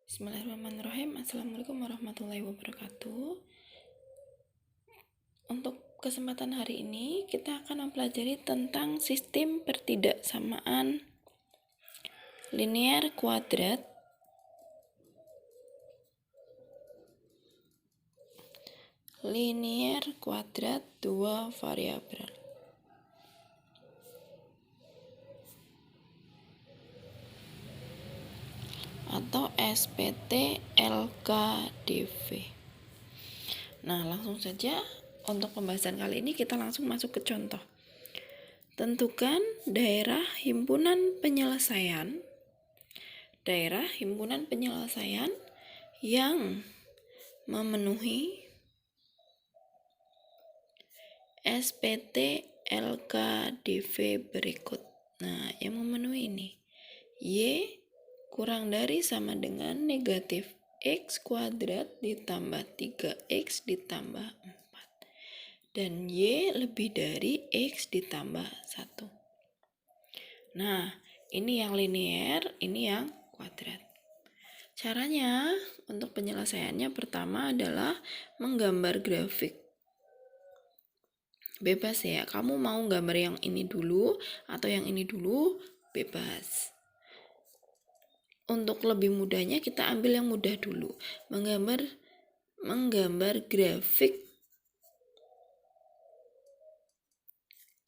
Bismillahirrahmanirrahim. Assalamualaikum warahmatullahi wabarakatuh. Untuk kesempatan hari ini kita akan mempelajari tentang sistem pertidaksamaan linear kuadrat dua variabel atau SPT LKDV. Nah, langsung saja untuk pembahasan kali ini kita langsung masuk ke contoh. Tentukan daerah himpunan penyelesaian yang memenuhi SPT LKDV berikut. Nah, yang memenuhi ini Y kurang dari sama dengan negatif X kuadrat ditambah 3X ditambah 4 dan Y lebih dari X ditambah 1. Nah, ini yang linear, ini yang kuadrat. Caranya untuk penyelesaiannya pertama adalah menggambar grafik. Bebas ya, kamu mau gambar yang ini dulu atau yang ini dulu, bebas. Untuk lebih mudahnya kita ambil yang mudah dulu. Menggambar grafik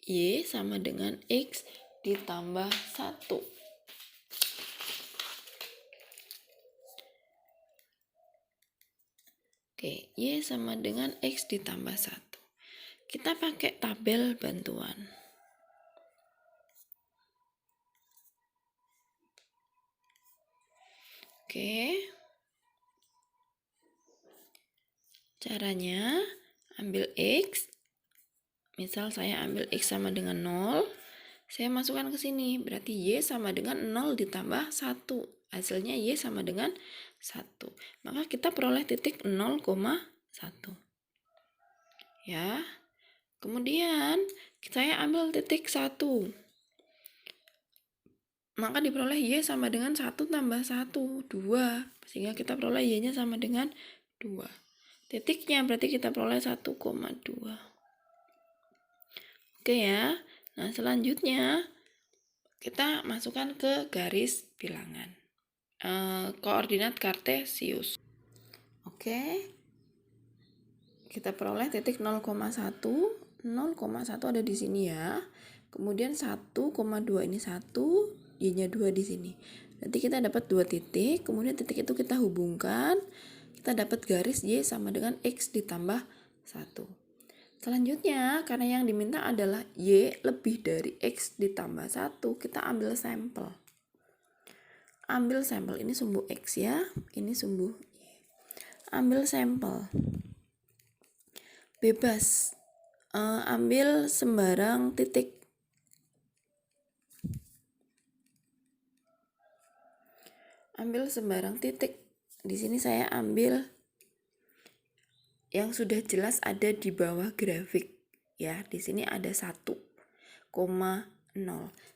Y sama dengan X ditambah 1. Oke, Y sama dengan X ditambah 1. Kita pakai tabel bantuan. Oke. Caranya ambil X. Misal saya ambil X sama dengan 0. Saya masukkan ke sini. Berarti Y sama dengan 0 ditambah 1. Hasilnya Y sama dengan 1. Maka kita peroleh titik 0,1. Ya. Kemudian saya ambil titik 1. Maka diperoleh Y sama dengan 1 tambah 1, 2. Sehingga kita peroleh Y-nya sama dengan 2. Titiknya berarti kita peroleh 1,2. Oke ya. Nah, selanjutnya kita masukkan ke garis bilangan. Koordinat kartesius. Oke. Kita peroleh titik 0,1. 0,1 ada di sini ya. Kemudian 1,2 ini 1, Y-nya 2 di sini. Nanti kita dapat 2 titik, kemudian titik itu kita hubungkan, kita dapat garis Y sama dengan X ditambah 1. Selanjutnya, karena yang diminta adalah Y lebih dari X ditambah 1, kita ambil sampel. Ambil sampel, ini sumbu X ya, ini sumbu Y. Ambil sampel. Bebas. Ambil sembarang titik. Ambil sembarang titik. Di sini saya ambil yang sudah jelas ada di bawah grafik. Ya, di sini ada 1,0.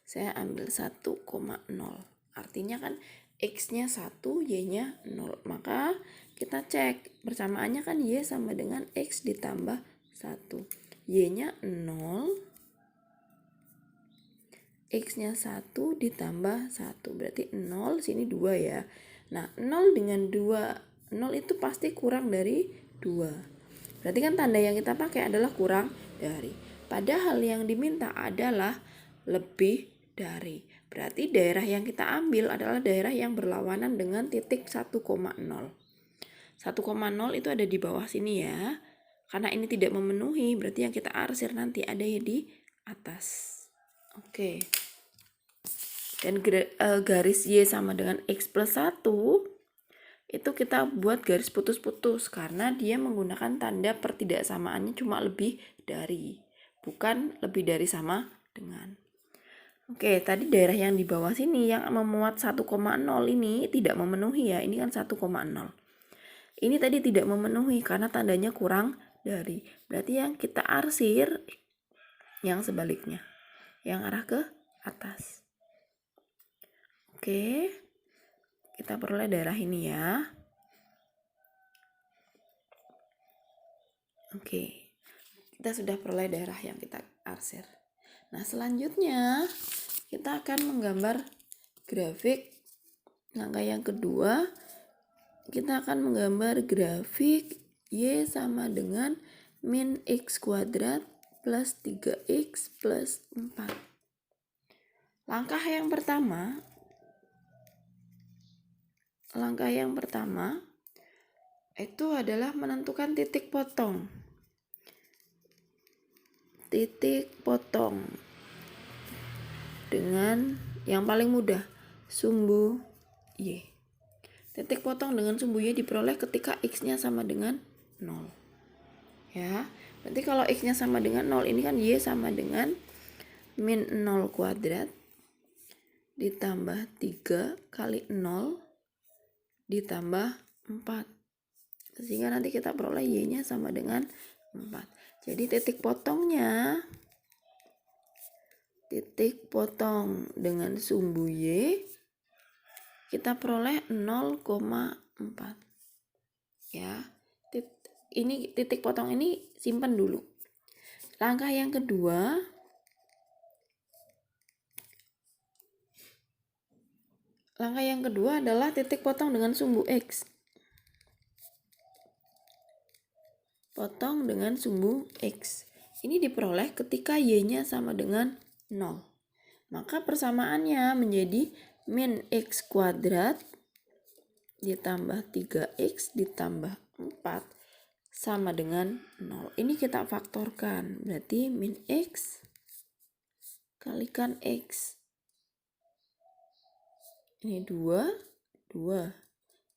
Saya ambil 1,0. Artinya kan X-nya 1, Y-nya 0. Maka kita cek persamaannya kan Y sama dengan X ditambah 1. Y-nya 0. X-nya 1 ditambah 1. Berarti 0, sini 2 ya. Nah, 0 dengan 2. 0 itu pasti kurang dari 2. Berarti kan tanda yang kita pakai adalah kurang dari. Padahal yang diminta adalah lebih dari. Berarti daerah yang kita ambil adalah daerah yang berlawanan dengan titik 1,0. 1,0 itu ada di bawah sini ya. Karena ini tidak memenuhi, berarti yang kita arsir nanti ada ya di atas. Oke. Dan garis Y sama dengan X plus 1 itu kita buat garis putus-putus karena dia menggunakan tanda pertidaksamaannya cuma lebih dari, bukan lebih dari sama dengan. Oke, tadi daerah yang di bawah sini yang memuat 1,0 ini tidak memenuhi ya, ini kan 1,0. Ini tadi tidak memenuhi karena tandanya kurang dari. Berarti yang kita arsir yang sebaliknya, yang arah ke atas. Oke, kita peroleh daerah ini ya. Oke, kita sudah peroleh daerah yang kita arsir. Nah, selanjutnya kita akan menggambar grafik. Langkah yang kedua, kita akan menggambar grafik Y sama dengan min X kuadrat plus 3X plus 4. Langkah yang pertama itu adalah menentukan titik potong. Titik potong dengan yang paling mudah, sumbu Y. Titik potong dengan sumbu Y diperoleh ketika X-nya sama dengan 0. Ya, berarti kalau X-nya sama dengan 0, ini kan Y sama dengan min 0 kuadrat ditambah 3 kali 0 ditambah 4. Sehingga nanti kita peroleh Y-nya sama dengan 4. Jadi titik potong dengan sumbu Y kita peroleh 0,4. Ya. Ini titik potong ini simpan dulu. Langkah yang kedua, adalah titik potong dengan sumbu X. Potong dengan sumbu X. Ini diperoleh ketika Y-nya sama dengan 0. Maka persamaannya menjadi min X kuadrat ditambah 3X ditambah 4 sama dengan 0. Ini kita faktorkan. Berarti min X kalikan X. Ini 2.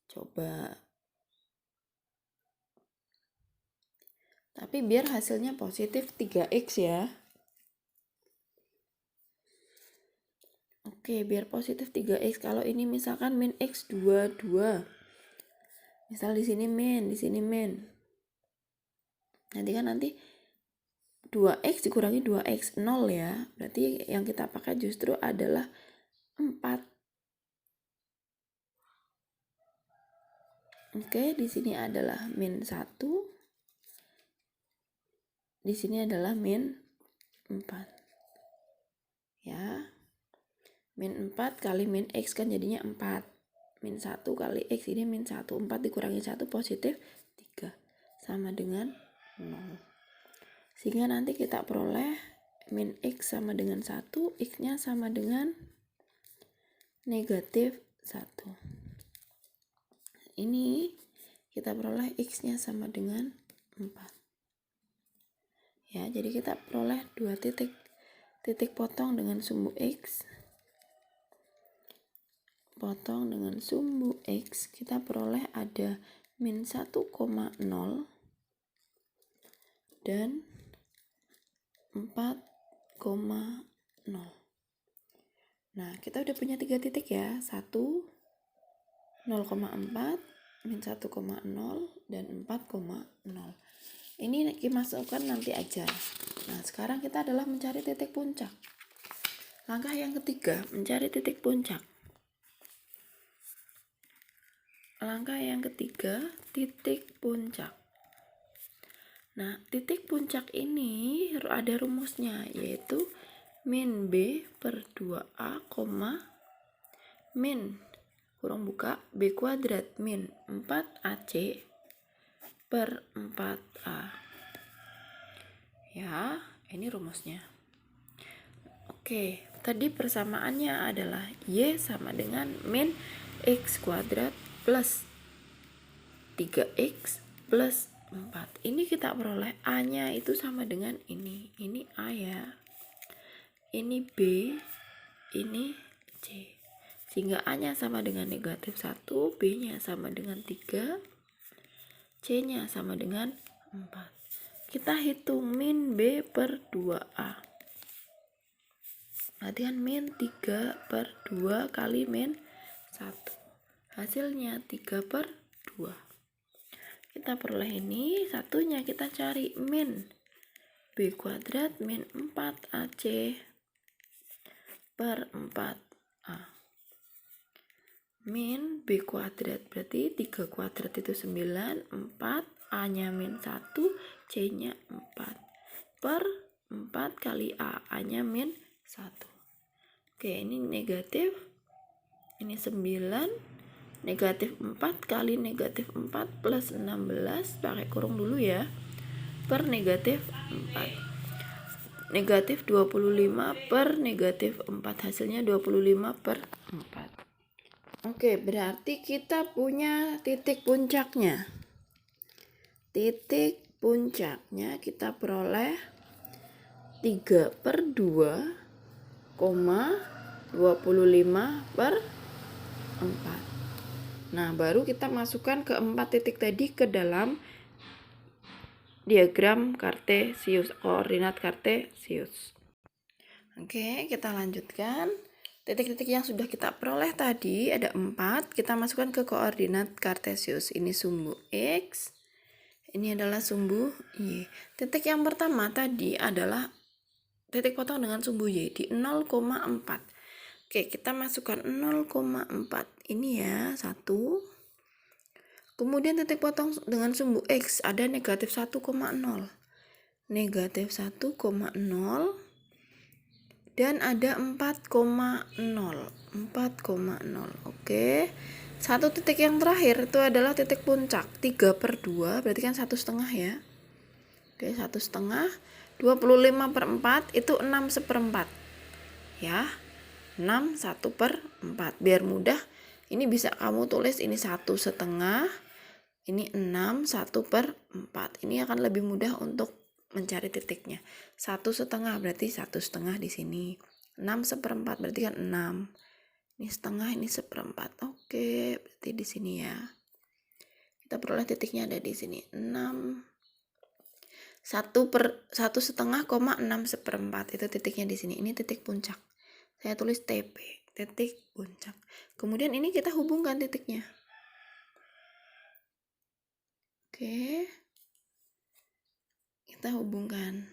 Coba. Tapi biar hasilnya positif 3X ya. Oke, biar positif 3X. Kalau ini misalkan min X 2. Misal di sini min, di sini min. Nanti 2X dikurangi 2X 0 ya. Berarti yang kita pakai justru adalah 4. Oke, di sini adalah min 1. Di sini adalah min 4. Ya. Min 4 kali min X kan jadinya 4. Min 1 kali X ini min 1. 4 dikurangi 1 positif 3. Sama dengan 0. Sehingga nanti kita peroleh min X sama dengan 1, X-nya sama dengan negatif 1. Ini kita peroleh X-nya sama dengan 4. Ya, jadi kita peroleh 2 titik potong dengan sumbu X. Potong dengan sumbu X, kita peroleh ada min 1,0 dan 4,0. Nah, kita udah punya 3 titik ya. 1, 0,4, min 1,0, dan 4,0. Ini dimasukkan nanti aja. Nah, sekarang kita adalah mencari titik puncak. Langkah yang ketiga, mencari titik puncak. Langkah yang ketiga, titik puncak. Nah, titik puncak ini ada rumusnya, yaitu min B per 2A, min kurang buka B kuadrat min 4AC per 4A. Ya, ini rumusnya. Oke, tadi persamaannya adalah Y sama dengan min X kuadrat plus 3X plus 4. Ini kita peroleh A-nya itu sama dengan ini. Ini A ya. Ini B, ini C. Sehingga A-nya sama dengan negatif 1, B-nya sama dengan 3, C-nya sama dengan 4. Kita hitung min B per 2A. Berarti kan min 3 per 2 kali min 1. Hasilnya 3 per 2. Kita peroleh ini, satunya kita cari min B kuadrat min 4AC per 4A. min B kuadrat. Berarti 3 kuadrat itu 9, 4, A-nya min 1, C-nya 4. Per 4 kali A-nya min 1. Oke, ini negatif. Ini 9. Negatif 4 kali negatif 4 plus 16. Pakai kurung dulu ya. Per negatif 4. Negatif 25 per negatif 4. Hasilnya 25 per 4. Oke, berarti kita punya titik puncaknya. Titik puncaknya kita peroleh 3 per 2, 25 per 4. Nah, baru kita masukkan ke 4 titik tadi ke dalam diagram kartesius, koordinat kartesius. Oke, kita lanjutkan. Titik-titik yang sudah kita peroleh tadi ada 4, kita masukkan ke koordinat kartesius. Ini sumbu X, ini adalah sumbu Y. Titik yang pertama tadi adalah titik potong dengan sumbu Y di 0,4. Oke, kita masukkan 0,4 ini ya, 1. Kemudian titik potong dengan sumbu X ada negatif 1,0. Negatif 1,0 dan ada 4,0. Oke. Satu titik yang terakhir itu adalah titik puncak 3 per 2, berarti kan 1,5 ya. Oke, 1,5. 25 per 4 itu 6 seperempat. Ya, 6 1 per 4. Biar mudah, ini bisa kamu tulis ini 1,5. Ini 6 1 per 4. Ini akan lebih mudah untuk mencari titiknya. 1,5 berarti 1,5 di sini. 6 seperempat berarti kan 6. Ini setengah, ini seperempat. Oke, berarti di sini ya. Kita peroleh titiknya ada di sini. 6 1,5, 6 seperempat. Itu titiknya di sini. Ini titik puncak. Saya tulis TP, titik puncak. Kemudian ini kita hubungkan titiknya. Oke, kita hubungkan.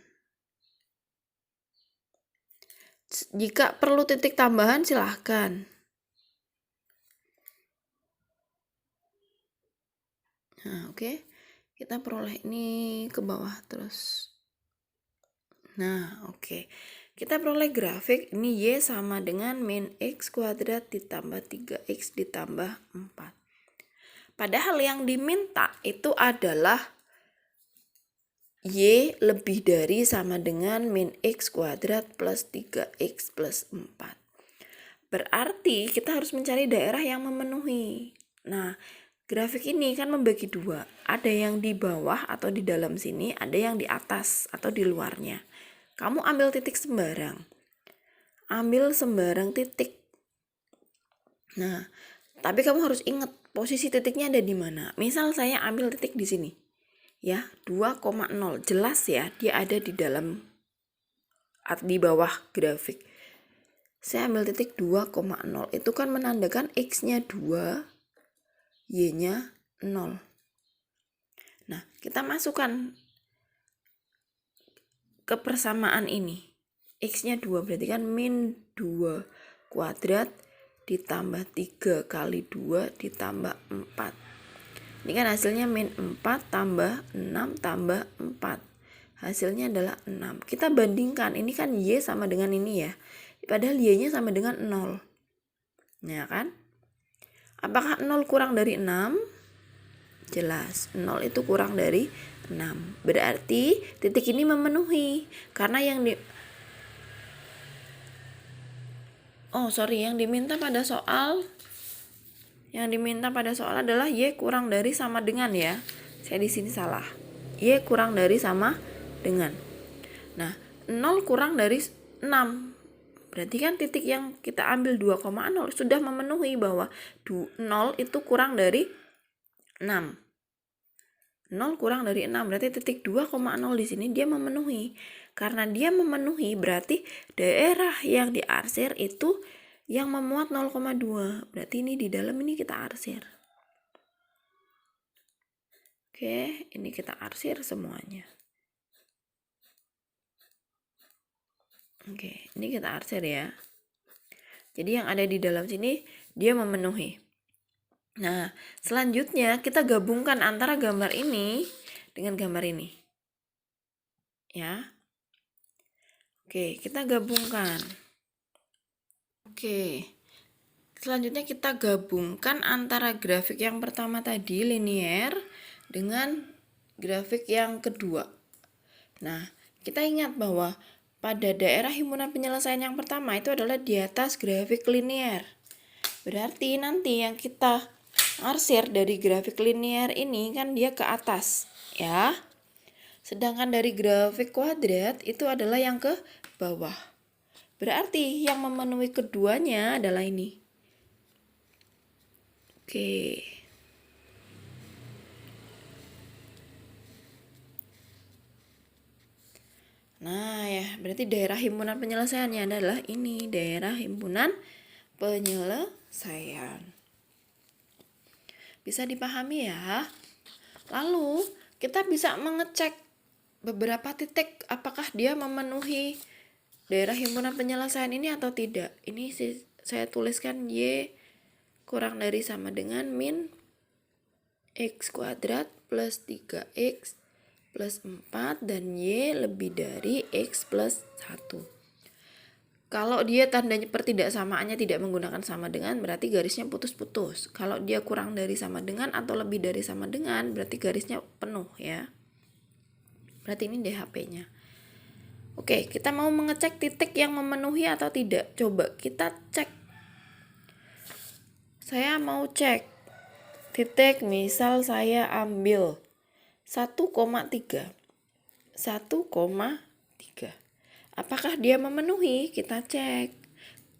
Jika perlu titik tambahan silahkan. Nah, oke. Kita peroleh ini ke bawah terus. Nah, oke. Kita peroleh grafik ini Y sama dengan min X kuadrat ditambah 3X ditambah 4. Padahal yang diminta itu adalah Y lebih dari sama dengan min X kuadrat plus 3X plus 4. Berarti kita harus mencari daerah yang memenuhi. Nah, grafik ini kan membagi dua. Ada yang di bawah atau di dalam sini, ada yang di atas atau di luarnya. Kamu ambil titik sembarang. Ambil sembarang titik. Nah, tapi kamu harus ingat posisi titiknya ada di mana. Misal saya ambil titik di sini. Ya, 2,0. Jelas ya, dia ada di dalam di bawah grafik. Saya ambil titik 2,0. Itu kan menandakan X-nya 2, Y-nya 0. Nah, kita masukkan ke persamaan ini. X-nya 2 berarti kan min 2 kuadrat ditambah 3 kali 2 ditambah 4. Ini kan hasilnya min 4 tambah 6 tambah 4. Hasilnya adalah 6. Kita bandingkan, ini kan Y sama dengan ini ya. Padahal Y-nya sama dengan 0. Ya kan? Apakah 0 kurang dari 6? Jelas, 0 itu kurang dari 6. Berarti titik ini memenuhi. Karena yang diminta pada soal adalah Y kurang dari sama dengan ya. Saya di sini salah. Y kurang dari sama dengan. Nah, 0 kurang dari 6. Berarti kan titik yang kita ambil 2,0 sudah memenuhi bahwa 0 itu kurang dari 6. 0 kurang dari 6 berarti titik 2,0 di sini dia memenuhi. Karena dia memenuhi berarti daerah yang diarsir itu yang memuat 0,2. Berarti ini di dalam ini kita arsir. Oke, ini kita arsir semuanya. Oke, ini kita arsir ya. Jadi yang ada di dalam sini dia memenuhi. Nah, selanjutnya kita gabungkan antara gambar ini dengan gambar ini. Ya. Oke, kita gabungkan. Oke. Selanjutnya kita gabungkan antara grafik yang pertama tadi linier dengan grafik yang kedua. Nah, kita ingat bahwa pada daerah himpunan penyelesaian yang pertama itu adalah di atas grafik linier. Berarti nanti yang kita arsir dari grafik linier ini kan dia ke atas, ya. Sedangkan dari grafik kuadrat itu adalah yang ke bawah. Berarti yang memenuhi keduanya adalah ini. Oke. Nah ya, berarti daerah himpunan penyelesaiannya adalah ini, daerah himpunan penyelesaian. Bisa dipahami ya? Lalu kita bisa mengecek beberapa titik apakah dia memenuhi daerah himpunan penyelesaian ini atau tidak. Ini saya tuliskan Y kurang dari sama dengan min X kuadrat plus 3X plus 4 dan Y lebih dari X plus 1. Kalau dia tandanya pertidaksamaannya tidak menggunakan sama dengan, berarti garisnya putus-putus. Kalau dia kurang dari sama dengan atau lebih dari sama dengan, berarti garisnya penuh ya. Berarti ini DHP-nya. Oke, kita mau mengecek titik yang memenuhi atau tidak. Coba kita cek. Saya mau cek titik, misal saya ambil 1,3. 1,3. Apakah dia memenuhi? Kita cek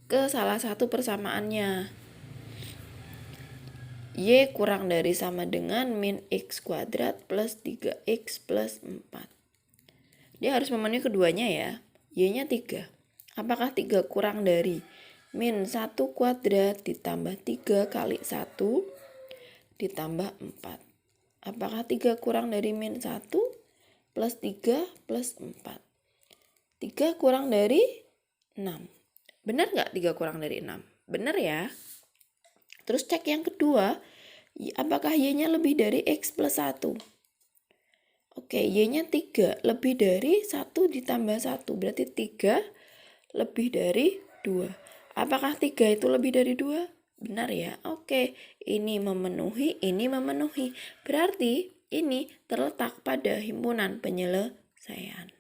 ke salah satu persamaannya. Y kurang dari sama dengan min X kuadrat plus 3X plus 4. Dia harus memenuhi keduanya ya. Y-nya 3. Apakah 3 kurang dari min 1 kuadrat ditambah 3 kali 1 ditambah 4. Apakah 3 kurang dari min 1 plus 3 plus 4? 3 kurang dari 6. Benar nggak 3 kurang dari 6? Benar ya. Terus cek yang kedua, apakah Y-nya lebih dari X plus 1? Oke, Y-nya 3 lebih dari 1 ditambah 1. Berarti 3 lebih dari 2. Apakah 3 itu lebih dari 2? Benar ya. Oke, ini memenuhi, ini memenuhi. Berarti ini terletak pada himpunan penyelesaian.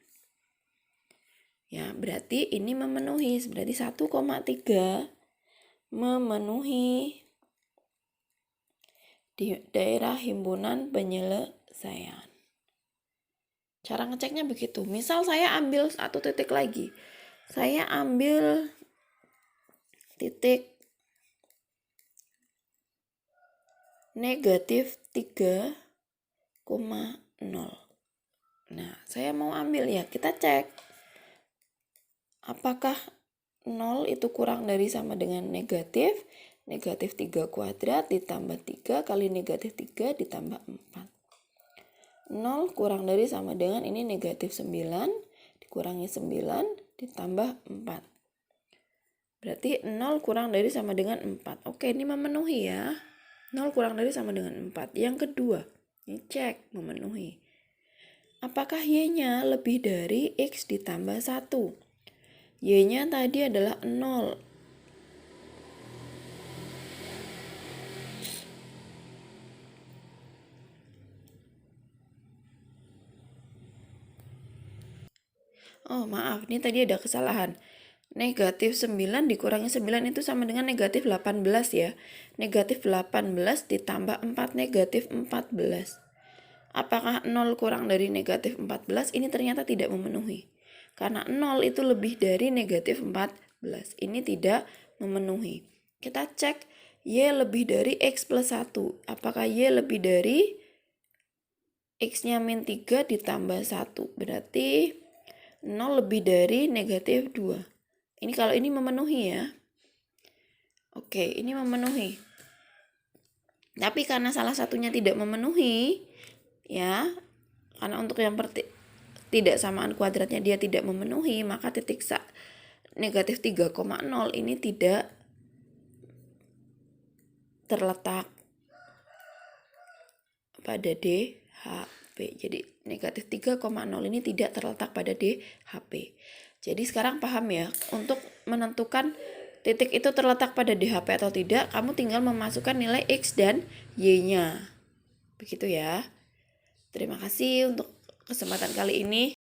Ya, berarti ini memenuhi. Berarti 1,3 memenuhi di daerah himpunan penyelesaian. Cara ngeceknya begitu. Misal saya ambil satu titik lagi. Saya ambil titik negatif 3,0. Nah, saya mau ambil ya. Kita cek. Apakah 0 itu kurang dari sama dengan negatif? Negatif 3 kuadrat ditambah 3 kali negatif 3 ditambah 4. 0 kurang dari sama dengan ini negatif 9 dikurangi 9 ditambah 4. Berarti 0 kurang dari sama dengan 4. Oke, ini memenuhi ya. 0 kurang dari sama dengan 4. Yang kedua, ini cek memenuhi. Apakah Y-nya lebih dari X ditambah 1? Y-nya tadi adalah 0. Oh maaf, ini tadi ada kesalahan. Negatif 9 dikurangi 9 itu sama dengan negatif 18 ya. Negatif 18 ditambah 4 negatif 14. Apakah 0 kurang dari negatif 14? Ini ternyata tidak memenuhi. Karena 0 itu lebih dari negatif 14. Ini tidak memenuhi. Kita cek Y lebih dari X plus 1. Apakah Y lebih dari X-nya min 3 ditambah 1. Berarti 0 lebih dari negatif 2. Ini kalau ini memenuhi ya. Oke, ini memenuhi. Tapi karena salah satunya tidak memenuhi, ya, karena untuk yang tidak samaan kuadratnya dia tidak memenuhi, maka titik negatif 3,0 ini tidak terletak pada DHP. Jadi negatif 3,0 ini tidak terletak pada DHP. Jadi sekarang paham ya, untuk menentukan titik itu terletak pada DHP atau tidak, kamu tinggal memasukkan nilai X dan Y-nya. Begitu ya. Terima kasih untuk kesempatan kali ini.